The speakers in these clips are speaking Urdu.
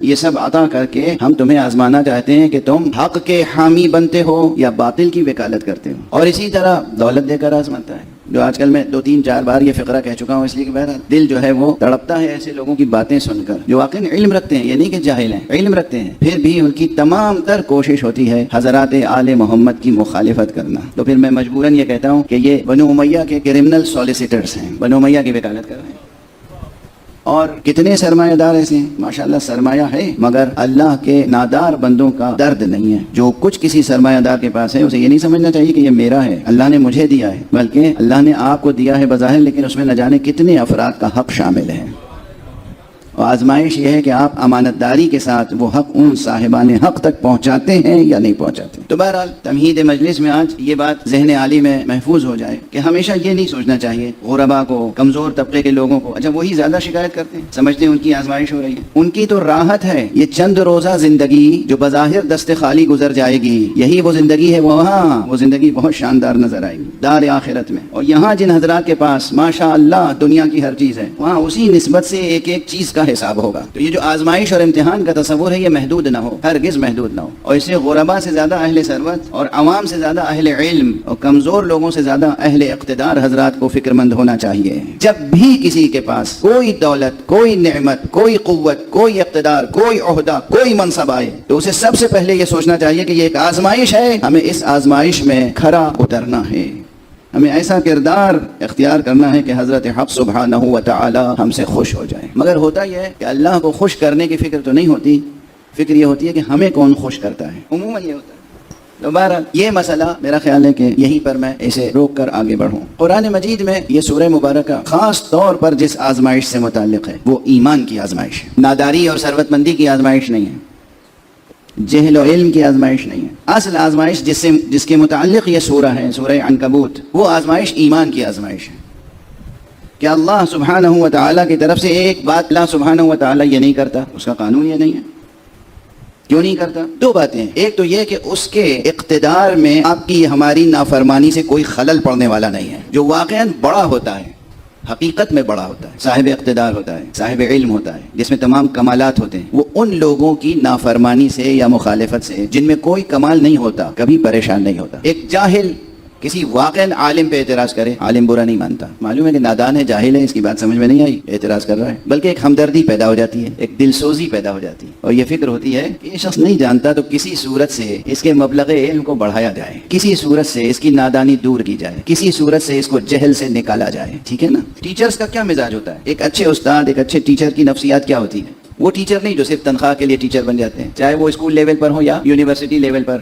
یہ سب عطا کر کے ہم تمہیں آزمانا چاہتے ہیں کہ تم حق کے حامی بنتے ہو یا باطل کی وکالت کرتے ہو، اور اسی طرح دولت دے کر آزماتا ہے، جو آج کل میں 2-3-4 بار یہ فقرہ کہہ چکا ہوں، اس لیے کہ بہرحال دل جو ہے وہ تڑپتا ہے ایسے لوگوں کی باتیں سن کر جو واقعی علم رکھتے ہیں، یہ نہیں کہ جاہل ہیں، علم رکھتے ہیں، پھر بھی ان کی تمام تر کوشش ہوتی ہے حضرات آل محمد کی مخالفت کرنا۔ تو پھر میں مجبوراً یہ کہتا ہوں کہ یہ بنو امیہ کے کرمنل سولیسیٹرز ہیں، بنو امیہ کی وکالت کر رہے ہیں۔ اور کتنے سرمایہ دار ایسے ہیں، ماشاءاللہ سرمایہ ہے مگر اللہ کے نادار بندوں کا درد نہیں ہے۔ جو کچھ کسی سرمایہ دار کے پاس ہے اسے یہ نہیں سمجھنا چاہیے کہ یہ میرا ہے، اللہ نے مجھے دیا ہے، بلکہ اللہ نے آپ کو دیا ہے بظاہر، لیکن اس میں نہ جانے کتنے افراد کا حق شامل ہے۔ اور آزمائش یہ ہے کہ آپ امانت داری کے ساتھ وہ حق ان صاحبان حق تک پہنچاتے ہیں یا نہیں پہنچاتے۔ تو بہرحال تمہید مجلس میں آج یہ بات ذہن عالی میں محفوظ ہو جائے کہ ہمیشہ یہ نہیں سوچنا چاہیے غربا کو، کمزور طبقے کے لوگوں کو، اچھا وہی زیادہ شکایت کرتے ہیں، سمجھتے ہیں ان کی آزمائش ہو رہی ہے، ان کی تو راحت ہے۔ یہ چند روزہ زندگی جو بظاہر دست خالی گزر جائے گی، یہی وہ زندگی ہے، وہاں وہ زندگی بہت شاندار نظر آئے گی دار آخرت میں۔ اور یہاں جن حضرات کے پاس ماشاء اللہ دنیا کی ہر چیز ہے، وہاں اسی نسبت سے ایک ایک چیز کا حساب ہوگا۔ تو یہ جو آزمائش اور امتحان کا تصور ہے یہ محدود نہ ہو، ہرگز محدود نہ ہو، اور اس سے غربا سے زیادہ اہل ثروت اور عوام سے زیادہ اہل علم اور کمزور لوگوں سے زیادہ اہل اقتدار حضرات کو فکر مند ہونا چاہیے۔ جب بھی کسی کے پاس کوئی دولت، کوئی نعمت، کوئی قوت، کوئی اقتدار، کوئی عہدہ، کوئی منصب آئے تو اسے سب سے پہلے یہ سوچنا چاہیے کہ یہ ایک آزمائش ہے، ہمیں اس آزمائش میں کھرا اترنا ہے، ہمیں ایسا کردار اختیار کرنا ہے کہ حضرت حق سبحانہ و تعالی ہم سے خوش ہو جائے۔ مگر ہوتا یہ ہے کہ اللہ کو خوش کرنے کی فکر تو نہیں ہوتی، فکر یہ ہوتی ہے کہ ہمیں کون خوش کرتا ہے، عموماً یہ ہوتا ہے۔ دوبارہ یہ مسئلہ میرا خیال ہے کہ یہیں پر میں اسے روک کر آگے بڑھوں۔ قرآن مجید میں یہ سورہ مبارکہ خاص طور پر جس آزمائش سے متعلق ہے وہ ایمان کی آزمائش ہے، ناداری اور ثروت مندی کی آزمائش نہیں ہے، جہل و علم کی آزمائش نہیں ہے۔ اصل آزمائش جس کے متعلق یہ سورہ ہے، سورہ عنکبوت، وہ آزمائش ایمان کی آزمائش ہے کہ اللہ سبحانہ و تعالیٰ کی طرف سے ایک بات اللہ سبحانہ و تعالیٰ یہ نہیں کرتا، اس کا قانون یہ نہیں ہے۔ کیوں نہیں کرتا؟ دو باتیں ہیں، ایک تو یہ کہ اس کے اقتدار میں آپ کی ہماری نافرمانی سے کوئی خلل پڑنے والا نہیں ہے۔ جو واقعاً بڑا ہوتا ہے، حقیقت میں بڑا ہوتا ہے، صاحب اقتدار ہوتا ہے، صاحب علم ہوتا ہے، جس میں تمام کمالات ہوتے ہیں، وہ ان لوگوں کی نافرمانی سے یا مخالفت سے جن میں کوئی کمال نہیں ہوتا کبھی پریشان نہیں ہوتا۔ ایک جاہل کسی واقعاً عالم پہ اعتراض کرے، عالم برا نہیں مانتا، معلوم ہے کہ نادان ہے، جاہل ہے، اس کی بات سمجھ میں نہیں آئی، اعتراض کر رہا ہے، بلکہ ایک ہمدردی پیدا ہو جاتی ہے، ایک دل سوزی پیدا ہو جاتی ہے، اور یہ فکر ہوتی ہے کہ یہ شخص نہیں جانتا تو کسی صورت سے اس کے مبلغ علم کو بڑھایا جائے، کسی صورت سے اس کی نادانی دور کی جائے، کسی صورت سے اس کو جہل سے نکالا جائے، ٹھیک ہے نا۔ ٹیچرز کا کیا مزاج ہوتا ہے؟ ایک اچھے استاد، ایک اچھے ٹیچر کی نفسیات کیا ہوتی ہے؟ وہ ٹیچر نہیں جو صرف تنخواہ کے لیے ٹیچر بن جاتے ہیں، چاہے وہ اسکول لیول پر ہو یا یونیورسٹی لیول پر۔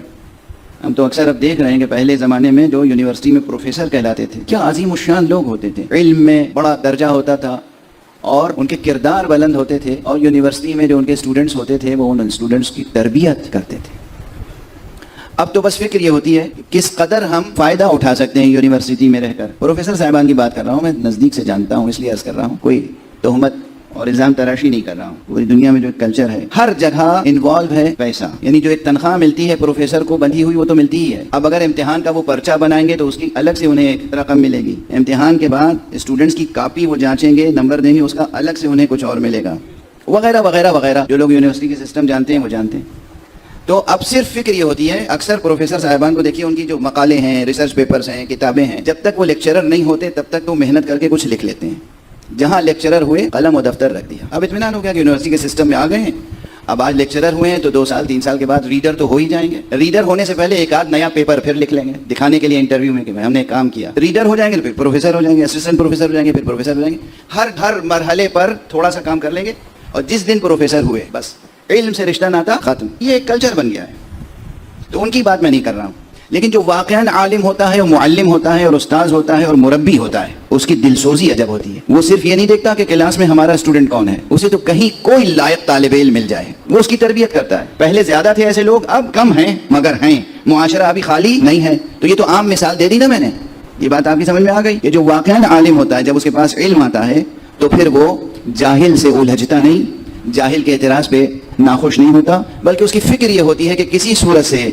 ہم تو اکثر اب دیکھ رہے ہیں کہ پہلے زمانے میں جو یونیورسٹی میں پروفیسر کہلاتے تھے کیا عظیم الشان لوگ ہوتے تھے، علم میں بڑا درجہ ہوتا تھا اور ان کے کردار بلند ہوتے تھے، اور یونیورسٹی میں جو ان کے اسٹوڈنٹس ہوتے تھے وہ ان اسٹوڈنٹس کی تربیت کرتے تھے۔ اب تو بس فکر یہ ہوتی ہے کس قدر ہم فائدہ اٹھا سکتے ہیں یونیورسٹی میں رہ کر۔ پروفیسر صاحبان کی بات کر رہا ہوں، میں نزدیک سے جانتا ہوں اس لیے عرض کر رہا ہوں، کوئی تہمت اور الزام تراشی نہیں کر رہا ہوں۔ پوری دنیا میں جو ایک کلچر ہے، ہر جگہ انوالو ہے پیسہ، یعنی جو ایک تنخواہ ملتی ہے پروفیسر کو بندھی ہوئی وہ تو ملتی ہی ہے۔ اب اگر امتحان کا وہ پرچہ بنائیں گے تو اس کی الگ سے انہیں ایک رقم ملے گی، امتحان کے بعد اسٹوڈنٹس کی کاپی وہ جانچیں گے، نمبر دیں گے، اس کا الگ سے انہیں کچھ اور ملے گا، وغیرہ وغیرہ وغیرہ۔ جو لوگ یونیورسٹی کے سسٹم جانتے ہیں وہ جانتے ہیں۔ تو اب صرف فکر یہ ہوتی ہے، اکثر پروفیسر صاحبان کو دیکھیے، ان کی جو مقالے ہیں، ریسرچ پیپرز ہیں، کتابیں ہیں، جب تک وہ لیکچرر نہیں ہوتے تب تک تو محنت کر کے کچھ لکھ لیتے ہیں، جہاں لیکچرر ہوئے قلم و دفتر رکھ دیا۔ اب اطمینان ہو گیا کہ یونیورسٹی کے سسٹم میں آ گئے ہیں، اب آج لیکچرر ہوئے ہیں تو 2 سال 3 سال کے بعد ریڈر تو ہو ہی جائیں گے۔ ریڈر ہونے سے پہلے ایک آدھ نیا پیپر پھر لکھ لیں گے دکھانے کے لیے انٹرویو میں کہ ہم نے کام کیا۔ ریڈر ہو جائیں گے پھر پروفیسر ہو جائیں گے، اسسٹنٹ پروفیسر ہو جائیں گے، پھر پروفیسر ہو جائیں گے، ہر مرحلے پر تھوڑا سا کام کر لیں گے، اور جس دن پروفیسر ہوئے بس علم سے رشتہ ناتا ختم۔ یہ ایک کلچر بن گیا ہے، تو ان کی بات میں نہیں کر رہا ہوں، لیکن جو واقعاً عالم ہوتا ہے اور معلم ہوتا ہے اور استاذ ہوتا ہے اور مربی ہوتا ہے، اس کی دل سوزی عجب ہوتی ہے۔ وہ صرف یہ نہیں دیکھتا کہ کلاس میں ہمارا اسٹوڈنٹ کون ہے، اسے تو کہیں کوئی لائق طالب علم مل جائے، وہ اس کی تربیت کرتا ہے۔ پہلے زیادہ تھے ایسے لوگ، اب کم ہیں مگر ہیں، معاشرہ ابھی خالی نہیں ہے۔ تو یہ تو عام مثال دے دی نا میں نے، یہ بات آپ کی سمجھ میں آ گئی کہ جو واقعاً عالم ہوتا ہے جب اس کے پاس علم آتا ہے تو پھر وہ جاہل سے الجھتا نہیں، جاہل کے اعتراض پہ ناخوش نہیں ہوتا، بلکہ اس کی فکر یہ ہوتی ہے کہ کسی صورت سے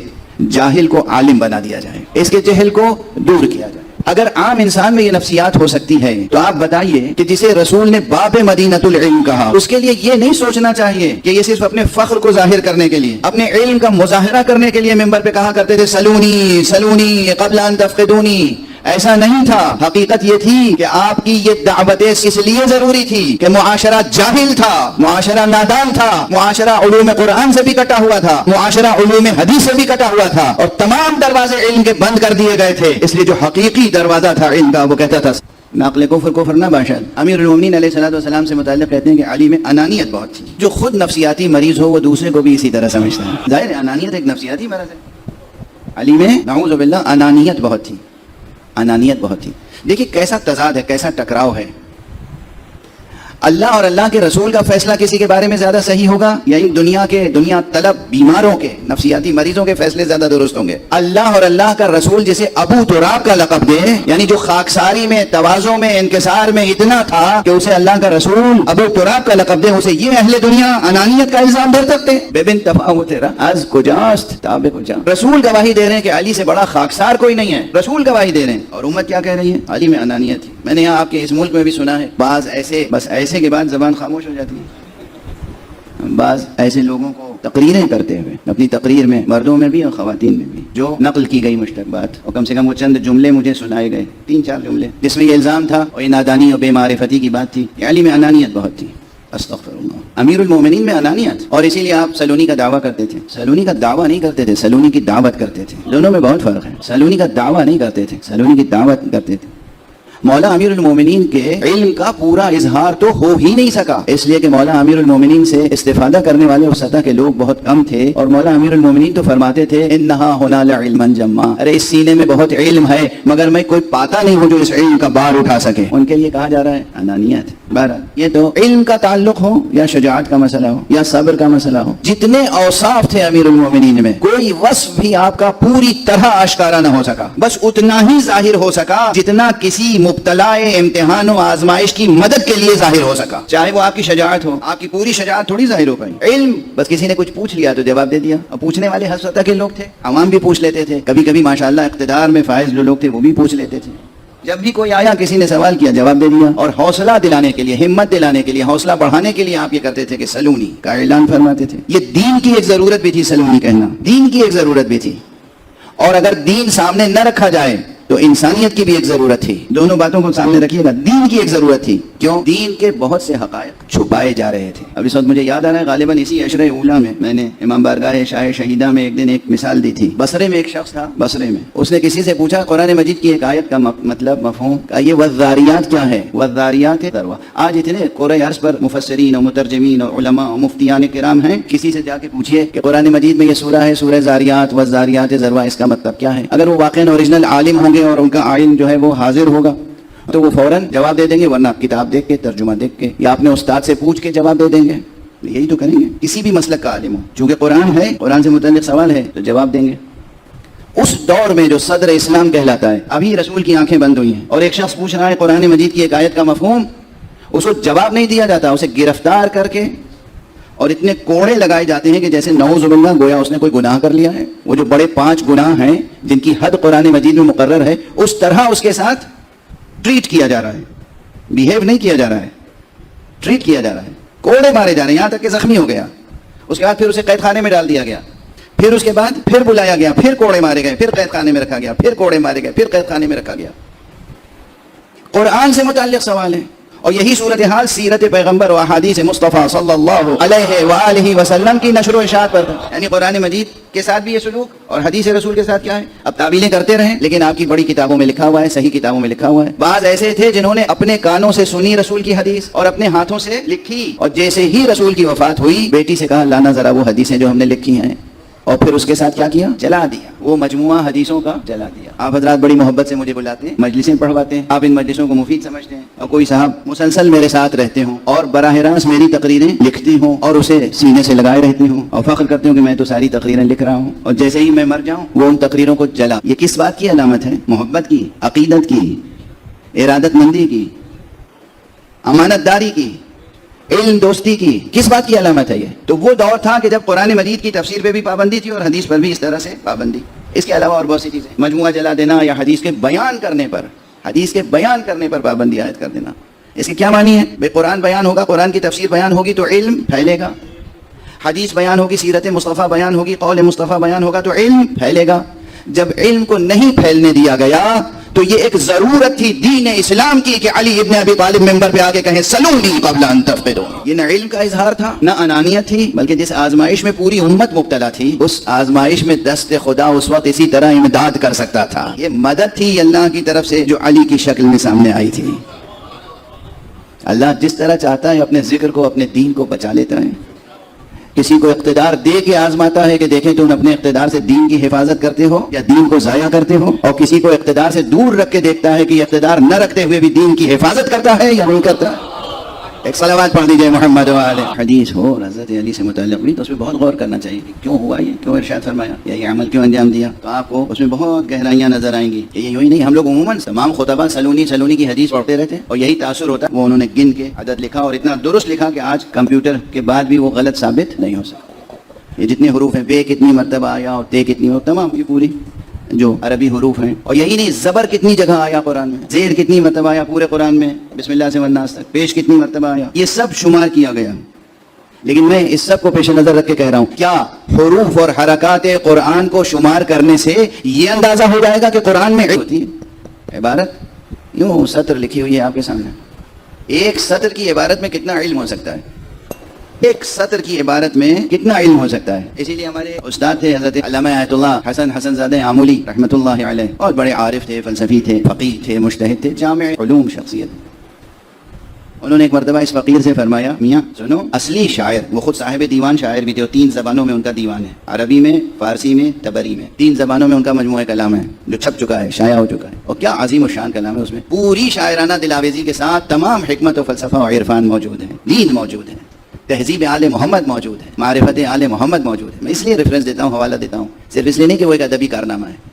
جاہل کو عالم بنا دیا جائے، اس کے جہل کو دور کیا جائے۔ اگر عام انسان میں یہ نفسیات ہو سکتی ہے تو آپ بتائیے کہ جسے رسول نے باب مدینۃ العلم کہا، اس کے لیے یہ نہیں سوچنا چاہیے کہ یہ صرف اپنے فخر کو ظاہر کرنے کے لیے، اپنے علم کا مظاہرہ کرنے کے لیے ممبر پہ کہا کرتے تھے سلونی سلونی قبل ان تفقدونی. ایسا نہیں تھا. حقیقت یہ تھی کہ آپ کی یہ دعوت اس لیے ضروری تھی کہ معاشرہ جاہل تھا، معاشرہ نادان تھا، معاشرہ علوم قرآن سے بھی کٹا ہوا تھا، معاشرہ علوم حدیث سے بھی کٹا ہوا تھا، اور تمام دروازے علم کے بند کر دیے گئے تھے. اس لیے جو حقیقی دروازہ تھا علم کا وہ کہتا تھا ناقل کفر نہ باشد. امیر المومنین علیہ الصلوۃ والسلام سے متعلق کہتے ہیں کہ علی میں انانیت بہت تھی. جو خود نفسیاتی مریض ہو وہ دوسرے کو بھی اسی طرح سمجھتا ہے. ظاہر ہے انانیت ایک نفسیاتی مرض ہے. علی میں نعوذ باللہ انانیت بہت تھی، انانیت بہت تھی. دیکھیے کیسا تضاد ہے، کیسا ٹکراؤ ہے. اللہ اور اللہ کے رسول کا فیصلہ کسی کے بارے میں زیادہ صحیح ہوگا یا ان دنیا طلب بیماروں کے، نفسیاتی مریضوں کے فیصلے زیادہ درست ہوں گے؟ اللہ اور اللہ کا رسول جسے ابو تراب کا لقب دے، یعنی جو خاکساری میں، تواضع میں، انکسار میں اتنا تھا کہ اسے اللہ کا رسول ابو تراب کا لقب دے، اسے یہ اہل دنیا انانیت کا الزام دھر سکتے؟ بے تفاوت از کجاست تاب کجا. رسول گواہی دے رہے ہیں کہ علی سے بڑا خاکسار کوئی نہیں ہے. رسول گواہی دے رہے ہیں اور امت کیا کہہ رہی ہے؟ علی میں انانیت تھی. میں نے یہاں آپ کے اس ملک میں بھی سنا ہے بعض ایسے بس ایسے کے بعد زبان خاموش ہو جاتی ہے. بعض ایسے لوگوں کو تقریریں کرتے ہوئے اپنی تقریر میں، مردوں میں بھی اور خواتین میں بھی، جو نقل کی گئی مشتق بات، اور کم سے کم وہ چند جملے مجھے سنائے گئے، 3-4 جملے، جس میں یہ الزام تھا اور یہ نادانی اور بے معرفتی کی بات تھی کہ علی میں انانیت بہت تھی. استغفر اللہ. امیر المومنین میں انانیت. اور اسی لیے آپ سلونی کا دعویٰ کرتے تھے. سلونی کا دعویٰ نہیں کرتے تھے، سلونی کی دعوت کرتے تھے. دونوں میں بہت فرق ہے. سلونی کا دعویٰ نہیں کرتے تھے، سلونی کی دعوت کرتے تھے. مولا امیر المومنین کے علم کا پورا اظہار تو ہو ہی نہیں سکا، اس لیے کہ مولا امیر المومنین سے استفادہ کرنے والے اس سطح کے لوگ بہت کم تھے. اور مولا امیر المومنین تو فرماتے تھے انہا ہونا لعلما جما، ارے اس سینے میں بہت علم ہے مگر میں کوئی پاتا نہیں ہوں جو اس علم کا بار اٹھا سکے. ان کے لیے کہا جا رہا ہے انانیت. بہرحال یہ تو علم کا تعلق ہو یا شجاعت کا مسئلہ ہو یا صبر کا مسئلہ ہو، جتنے اوصاف تھے امیر المومنین میں کوئی وصف بھی آپ کا پوری طرح آشکارا نہ ہو سکا، بس اتنا ہی ظاہر ہو سکا جتنا کسی مبتلا امتحان و آزمائش کی مدد کے لیے ظاہر ہو سکا. چاہے وہ آپ کی شجاعت ہو، آپ کی پوری شجاعت تھوڑی ظاہر ہو پائی. علم بس کسی نے کچھ پوچھ لیا تو جواب دے دیا، اور پوچھنے والے ہر سطح کے لوگ تھے. عوام بھی پوچھ لیتے تھے، کبھی کبھی ماشاءاللہ اقتدار میں فائز جو لوگ تھے وہ بھی پوچھ لیتے تھے. جب بھی کوئی آیا کسی نے سوال کیا جواب دے دیا. اور حوصلہ دلانے کے لیے، ہمت دلانے کے لیے، حوصلہ بڑھانے کے لیے آپ یہ کرتے تھے کہ سلونی کا اعلان فرماتے تھے. یہ دین کی ایک ضرورت بھی تھی، سلونی کہنا دین کی ایک ضرورت بھی تھی. اور اگر دین سامنے نہ رکھا جائے تو انسانیت کی بھی ایک ضرورت تھی. دونوں باتوں کو سامنے رکھیے گا. دین کی ایک ضرورت تھی. کیوں؟ دین کے بہت سے حقائق چھپائے جا رہے تھے. اب اس وقت مجھے یاد آ رہا ہے غالباً اسی عشرہ اولیٰ میں نے امام بارگاہ شاہ شہیدہ میں ایک دن ایک مثال دی تھی. بصرے میں ایک شخص تھا، بصرے میں اس نے کسی سے پوچھا قرآن مجید کی ایک آیت کا مطلب مفہوم، یہ والذاریات کیا ہے؟ والذاریات ذروا. آج اتنے قرآن عرض پر مفسرین اور مترجمین اور علماء اور مفتیان کرام ہیں، کسی سے جا کے پوچھیے کہ قرآن مجید میں یہ سورہ ہے سورہ زاریات والذاریات ذروا، اس کا مطلب کیا ہے؟ اگر وہ واقعاً اوریجنل عالم ہوں گے اور ان کا علم جو ہے وہ حاضر ہوگا تو وہ فوراً جواب دے دیں گے، ورنہ کتاب دیکھ کے، ترجمہ دیکھ کے، یا اپنے استاد سے پوچھ کے جواب دے دیں گے. یہی تو کریں گے کسی بھی مسلک کا عالم ہو. چونکہ قرآن ہے، قرآن سے متعلق سوال ہے تو جواب دیں گے. اس دور میں جو صدر اسلام کہلاتا ہے، ابھی رسول کی آنکھیں بند ہوئی ہیں اور ایک شخص پوچھ رہا ہے قرآن مجید کی ایک آیت کا مفہوم، اس کو جواب نہیں دیا جاتا، اسے گرفتار کر کے اور اتنے کوڑے لگائے جاتے ہیں کہ جیسے نعوذ باللہ گویا اس نے کوئی گناہ کر لیا ہے. وہ جو بڑے 5 گناہ ہیں جن کی حد قرآن مجید میں مقرر ہے، اس طرح اس کے ساتھ ٹریٹ کیا جا رہا ہے. بیہیو نہیں کیا جا رہا ہے، ٹریٹ کیا جا رہا ہے. کوڑے مارے جا رہے ہیں یہاں تک کہ زخمی ہو گیا. اس کے بعد پھر اسے قید خانے میں ڈال دیا گیا. پھر اس کے بعد پھر بلایا گیا، پھر کوڑے مارے گئے، پھر قید خانے میں رکھا گیا، پھر کوڑے مارے گئے، پھر قید خانے میں رکھا گیا. قرآن سے متعلق سوال ہے. اور یہی صورتحال سیرت پیغمبر و احادیث مصطفیٰ صلی اللہ علیہ وآلہ وسلم کی نشر و اشاعت پر. یعنی قرآن مجید کے ساتھ بھی یہ سلوک اور حدیث رسول کے ساتھ کیا ہے؟ اب تعویلیں کرتے رہیں لیکن آپ کی بڑی کتابوں میں لکھا ہوا ہے، صحیح کتابوں میں لکھا ہوا ہے. بعض ایسے تھے جنہوں نے اپنے کانوں سے سنی رسول کی حدیث اور اپنے ہاتھوں سے لکھی، اور جیسے ہی رسول کی وفات ہوئی بیٹی سے کہا لانا ذرا وہ حدیثیں جو ہم نے لکھی ہیں، اور پھر اس کے ساتھ کیا کیا؟ جلا دیا. وہ مجموعہ حدیثوں کا جلا دیا. آپ حضرات بڑی محبت سے مجھے بلاتے ہیں، مجلسیں پڑھواتے ہیں، آپ ان مجلسوں کو مفید سمجھتے ہیں، اور کوئی صاحب مسلسل میرے ساتھ رہتے ہوں اور براہ راست میری تقریریں لکھتے ہوں اور اسے سینے سے لگائے رہتے ہوں اور فخر کرتے ہوں کہ میں تو ساری تقریریں لکھ رہا ہوں، اور جیسے ہی میں مر جاؤں وہ ان تقریروں کو جلا. یہ کس بات کی علامت ہے؟ محبت کی، عقیدت کی، ارادت مندی کی، امانت داری کی، علم دوستی کی. کس بات کی علامت ہے یہ؟ تو وہ دور تھا کہ جب قرآن مجید کی تفسیر پہ بھی پابندی تھی اور حدیث پر بھی اس طرح سے پابندی. اس کے علاوہ اور بہت سی چیزیں، مجموعہ جلا دینا یا حدیث کے بیان کرنے پر پابندی عائد کر دینا، اس کے کیا معنی ہے؟ بھئی قرآن بیان ہوگا، قرآن کی تفسیر بیان ہوگی تو علم پھیلے گا، حدیث بیان ہوگی، سیرت مصطفیٰ بیان ہوگی، قول مصطفیٰ بیان ہوگا تو علم پھیلے گا۔ جب علم کو نہیں پھیلنے دیا گیا تو یہ ایک ضرورت تھی دین اسلام کی کہ علی ابن ابی طالب ممبر پہ آگے کہیں سلونی قبل ان تفقدون۔ یہ نہ علم کا اظہار تھا نہ انانیت تھی، بلکہ جس آزمائش میں پوری امت مبتلا تھی اس آزمائش میں دست خدا اس وقت اسی طرح امداد کر سکتا تھا۔ یہ مدد تھی اللہ کی طرف سے جو علی کی شکل میں سامنے آئی تھی۔ اللہ جس طرح چاہتا ہے اپنے ذکر کو، اپنے دین کو بچا لیتا ہے۔ کسی کو اقتدار دے کے آزماتا ہے کہ دیکھیں تم اپنے اقتدار سے دین کی حفاظت کرتے ہو یا دین کو ضائع کرتے ہو، اور کسی کو اقتدار سے دور رکھ کے دیکھتا ہے کہ یہ اقتدار نہ رکھتے ہوئے بھی دین کی حفاظت کرتا ہے یا نہیں کرتا۔ ایک صلوات پڑھ دیجئے محمد و آلہ۔ حدیث ہو حضرت علی سے متعلق بھی تو اس پہ بہت غور کرنا چاہیے کہ کیوں ہوا یہ، کیوں ارشاد فرمایا یا یہ عمل کیوں انجام دیا، تو آپ کو اس میں بہت گہرائیاں نظر آئیں گی۔ یہ یوں ہی نہیں، ہم لوگ عموماً تمام خطبہ سلونی کی حدیث پڑھتے رہتے اور یہی تاثر ہوتا ہے، وہ انہوں نے گن کے عدد لکھا اور اتنا درست لکھا کہ آج کمپیوٹر کے بعد بھی وہ غلط ثابت نہیں ہو سکتا۔ یہ جتنے حروف ہیں، بے کتنی مرتبہ آیا اور تے کتنی، اور تمام یہ پوری جو عربی حروف ہیں، اور یہی نہیں، زبر کتنی جگہ آیا قرآن میں، زیر کتنی مرتبہ آیا پورے قرآن میں، بسم اللہ سے والناس تک، پیش کتنی مرتبہ آیا، یہ سب شمار کیا گیا۔ لیکن میں اس سب کو پیش نظر رکھ کے کہہ رہا ہوں، کیا حروف اور حرکات قرآن کو شمار کرنے سے یہ اندازہ ہو جائے گا کہ قرآن میں ہوتی ہے عبارت؟ یوں سطر لکھی ہوئی ہے آپ کے سامنے، ایک سطر کی عبارت میں کتنا علم ہو سکتا ہے، ایک سطر کی عبارت میں کتنا علم ہو سکتا ہے۔ اسی لیے ہمارے استاد تھے حضرت علامہ آیت اللہ حسن زادہ آمولی رحمۃ اللہ علیہ، اور بڑے عارف تھے، فلسفی تھے، فقیہ تھے، مجتہد تھے، جامع علوم شخصیت۔ انہوں نے ایک مرتبہ اس فقیر سے فرمایا، میاں سنو، اصلی شاعر، وہ خود صاحب دیوان شاعر بھی تھے، اور 3 زبانوں میں ان کا دیوان ہے، عربی میں، فارسی میں، تبری میں، 3 زبانوں میں ان کا مجموعہ کلام ہے جو چھپ چکا ہے، شائع ہو چکا ہے، اور کیا عظیم الشان کلام ہے، اس میں پوری شاعرانہ دلاویزی کے ساتھ تمام حکمت و فلسفہ و عرفان موجود ہیں، دین موجود ہے، تہذیب آل محمد موجود ہے، معرفت آل محمد موجود ہے۔ میں اس لیے ریفرنس دیتا ہوں، حوالہ دیتا ہوں، صرف اس لیے نہیں کہ وہ ایک ادبی کارنامہ ہے۔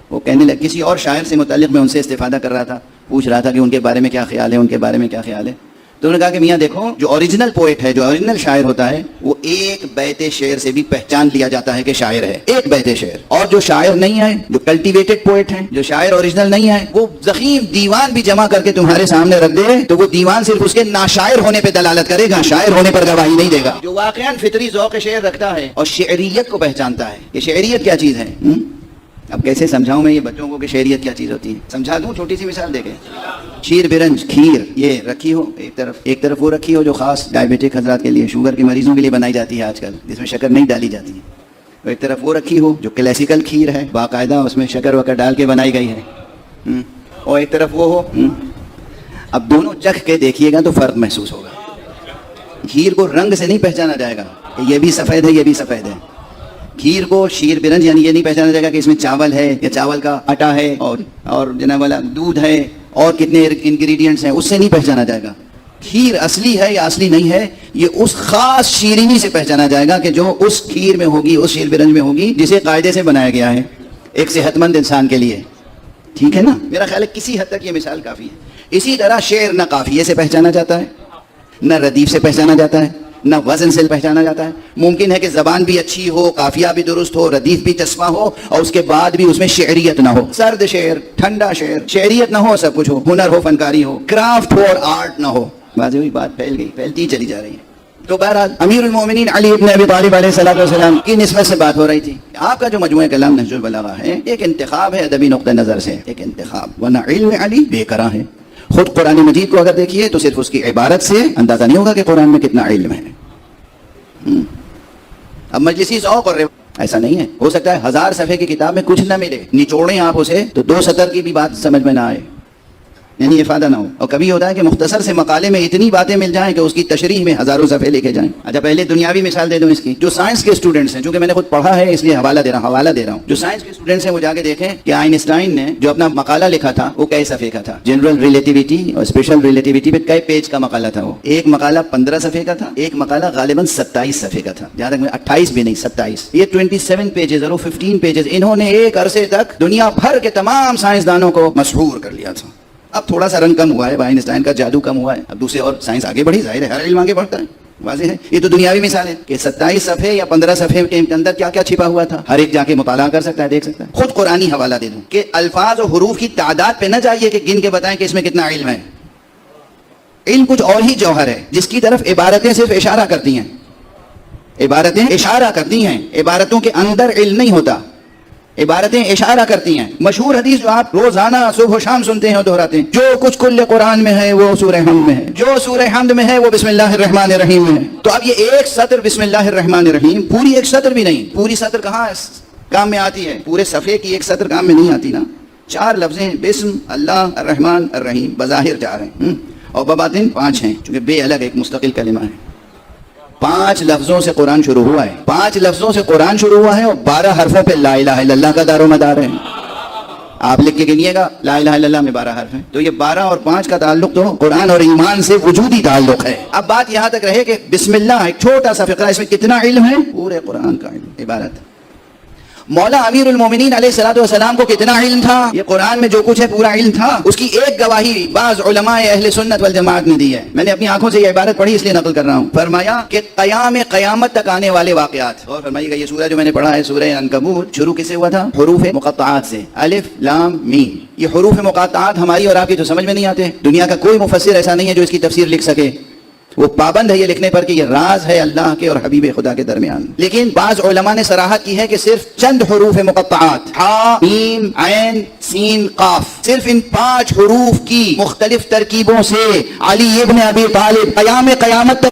وہ کہنے لگے، کسی اور شاعر سے متعلق میں ان سے استفادہ کر رہا تھا، پوچھ رہا تھا کہ ان کے بارے میں کیا خیال ہے، ان کے بارے میں کیا خیال ہے، تو انہوں نے کہا کہ میاں دیکھو، جو اوریجنل پوئٹ ہے، جو اوریجنل شاعر ہوتا ہے، وہ ایک بیت شعر سے بھی پہچان لیا جاتا ہے کہ شاعر ہے، ایک بیت شعر۔ اور جو شاعر نہیں ہے، جو کلٹیویٹڈ پوئٹ ہیں، جو شاعر اوریجنل نہیں ہے، وہ ضخیم دیوان بھی جمع کر کے تمہارے سامنے رکھ دے تو وہ دیوان صرف اس کے ناشاعر ہونے پہ دلالت کرے گا، شاعر ہونے پر گواہی نہیں دے گا۔ جو واقعاً فطری ذوق شعر رکھتا ہے اور شعریت کو پہچانتا ہے کہ شعریت کیا چیز ہے۔ اب کیسے سمجھاؤں میں یہ بچوں کو کہ شعریت کیا چیز ہوتی ہے؟ سمجھا دوں، چھوٹی سی مثال دے کے، شیر برنج، کھیر، یہ رکھی ہو ایک طرف وہ رکھی ہو جو خاص ڈائبیٹک حضرات کے لیے، شوگر کے مریضوں کے لیے بنائی جاتی ہے آج کل، جس میں شکر نہیں ڈالی جاتی ہے، ایک طرف وہ رکھی ہو جو کلاسیکل کھیر ہے، باقاعدہ اس میں شکر وکر ڈال کے بنائی گئی ہے، اور ایک طرف وہ ہو۔ اب دونوں چکھ کے دیکھیے گا تو فرق محسوس ہوگا۔ کھیر کو رنگ سے نہیں پہچانا جائے گا کہ یہ بھی سفید ہے، یہ بھی سفید ہے۔ کھیر کو شیر برنج یعنی یہ نہیں پہچانا جائے گا کہ اس میں چاول ہے یا چاول کا آٹا ہے اور جناب والا دودھ ہے اور کتنے انگریڈینٹس ہیں، اس سے نہیں پہچانا جائے گا۔ کھیر اصلی ہے یا اصلی نہیں ہے، یہ اس خاص شیرینی سے پہچانا جائے گا کہ جو اس کھیر میں ہوگی، اس شیر برنج میں ہوگی، جسے قاعدے سے بنایا گیا ہے ایک صحت مند انسان کے لیے۔ ٹھیک ہے نا؟ میرا خیال ہے کسی حد تک یہ مثال کافی ہے۔ اسی طرح شعر نہ قافیے سے پہچانا جاتا ہے، نہ ردیف سے پہچانا جاتا ہے، نہ وزن سے پہچانا جاتا ہے۔ ممکن ہے کہ زبان بھی اچھی ہو، قافیہ بھی درست ہو، ردیف بھی چسپاں ہو، اور اس کے بعد بھی اس میں شعریت نہ ہو، سرد شعر، ٹھنڈا شعر، شعریت نہ ہو، سب کچھ ہو، ہنر ہو، فنکاری ہو، کرافٹ ہو اور آرٹ نہ ہو۔ واضح ہوئی بات، پھیل گئی، پھیلتی چلی جا رہی ہے۔ تو بہرحال امیر المومنین علی ابن ابی طالب علیہ السلام کی نسبت سے بات ہو رہی تھی۔ آپ کا جو مجموعہ کلام نہج البلاغہ ہے، ایک انتخاب ہے ادبی نقطہ نظر سے، ایک انتخاب، ورنہ علم علی بے کرا ہے۔ خود قرآن مجید کو اگر دیکھیے تو صرف اس کی عبارت سے اندازہ نہیں ہوگا کہ قرآن میں کتنا علم ہے۔ اب مجلسی ذوق اور ایسا نہیں ہے، ہو سکتا ہے 1000 صفحے کی کتاب میں کچھ نہ ملے، نچوڑیں آپ اسے تو 2 سطر کی بھی بات سمجھ میں نہ آئے، یعنی افادہ نہ ہو۔ اور کبھی ہوتا ہے کہ مختصر سے مقالے میں اتنی باتیں مل جائیں کہ اس کی تشریح میں ہزاروں صفحے لکھے جائیں۔ اچھا پہلے دنیاوی مثال دے دوں اس کی، جو سائنس کے اسٹوڈنٹس ہیں، چونکہ میں نے خود پڑھا ہے اس لیے حوالہ دے رہا ہوں، جو سائنس کے اسٹوڈنٹس ہیں وہ جا کے دیکھیں کہ آئنسٹائن نے جو اپنا مقالہ لکھا تھا وہ کئی صفحے کا تھا۔ جنرل ریلیٹیوٹی اور اسپیشل ریلیٹیوٹی پہ کئی پیج کا مقالہ تھا وہ، ایک مقالہ 15 صفحے کا تھا، ایک مقالہ غالباً 27 صفحے کا تھا، جہاں تک 28 بھی نہیں 27، یہ 27 پیجز اور 15 پیجز، انہوں نے ایک عرصے تک دنیا بھر کے تمام سائنسدانوں کو مسحور کر لیا تھا۔ اب تھوڑا سا رنگ کم ہوا ہے، آئنسٹائن کا جادو کم ہوا ہے، اب دوسرے اور سائنس آگے بڑھی، ظاہر ہے ہر علم آگے بڑھتا ہے، واضح ہے. یہ تو دنیاوی مثال ہے کہ 27 صفحے یا 15 صفحے کے اندر کیا کیا چھپا ہوا تھا, ہر ایک جا کے مطالعہ کر سکتا ہے, دیکھ سکتا ہے. خود قرآنی حوالہ دے دوں کہ الفاظ اور حروف کی تعداد پہ نہ جائیے کہ گن کے بتائیں کہ اس میں کتنا علم ہے. علم کچھ اور ہی جوہر ہے جس کی طرف عبارتیں صرف اشارہ کرتی ہیں. عبارتیں اشارہ کرتی ہیں, عبارتوں کے اندر علم نہیں ہوتا, عبارتیں اشارہ کرتی ہیں. مشہور حدیث جو آپ روزانہ صبح و شام سنتے ہیں اور دہراتے ہیں, جو کچھ کل قرآن میں ہے وہ سورہ حمد میں ہے, جو سورہ حمد میں ہے وہ بسم اللہ الرحمن الرحیم میں ہے. تو اب یہ ایک سطر بسم اللہ الرحمن الرحیم, پوری ایک سطر بھی نہیں, پوری سطر کہاں کام میں آتی ہے, پورے صفحے کی ایک سطر کام میں نہیں آتی نا. 4 لفظیں بسم اللہ الرحمن الرحیم بظاہر 4 ہیں اور بباطن 5 ہیں, چونکہ بے الگ ایک مستقل کلمہ ہے. 5 لفظوں سے قرآن شروع ہوا ہے, 5 لفظوں سے قرآن شروع ہوا ہے اور 12 حرفوں پہ لا الہ الا اللہ کا دار و مدار ہے. آپ لکھ کے گنیے گا, لا الہ الا اللہ میں 12 حرف ہیں, تو یہ 12 اور 5 کا تعلق تو قرآن اور ایمان سے وجودی تعلق ہے. اب بات یہاں تک رہے کہ بسم اللہ ایک چھوٹا سا فقرہ, اس میں کتنا علم ہے, پورے قرآن کا علم. عبارت مولا امیر المومنین علیہ الصلوۃ والسلام کو کتنا علم تھا, یہ قرآن میں جو کچھ ہے پورا علم تھا. اس کی ایک گواہی بعض علماء اہل سنت والجماعت نے دی ہے. میں نے اپنی آنکھوں سے یہ عبارت پڑھی اس لیے نقل کر رہا ہوں. فرمایا کہ قیامت تک آنے والے واقعات, اور فرمائیے گا یہ سورہ جو میں نے پڑھا ہے سورہ عنکبوت, شروع کس سے ہوا تھا, حروف مقطعات سے, الف لام میم. یہ حروف مقطعات ہماری اور آپ کی تو سمجھ میں نہیں آتے. دنیا کا کوئی مفسر ایسا نہیں ہے جو اس کی تفسیر لکھ سکے. وہ پابند ہے یہ لکھنے پر کہ یہ راز ہے اللہ کے اور حبیب خدا کے درمیان. لیکن بعض علماء نے صراحت کی ہے کہ صرف چند حروف مقطعات, ہا میم عین سین قاف, صرف ان 5 حروف کی مختلف ترکیبوں سے علی ابن ابی طالب قیامت تک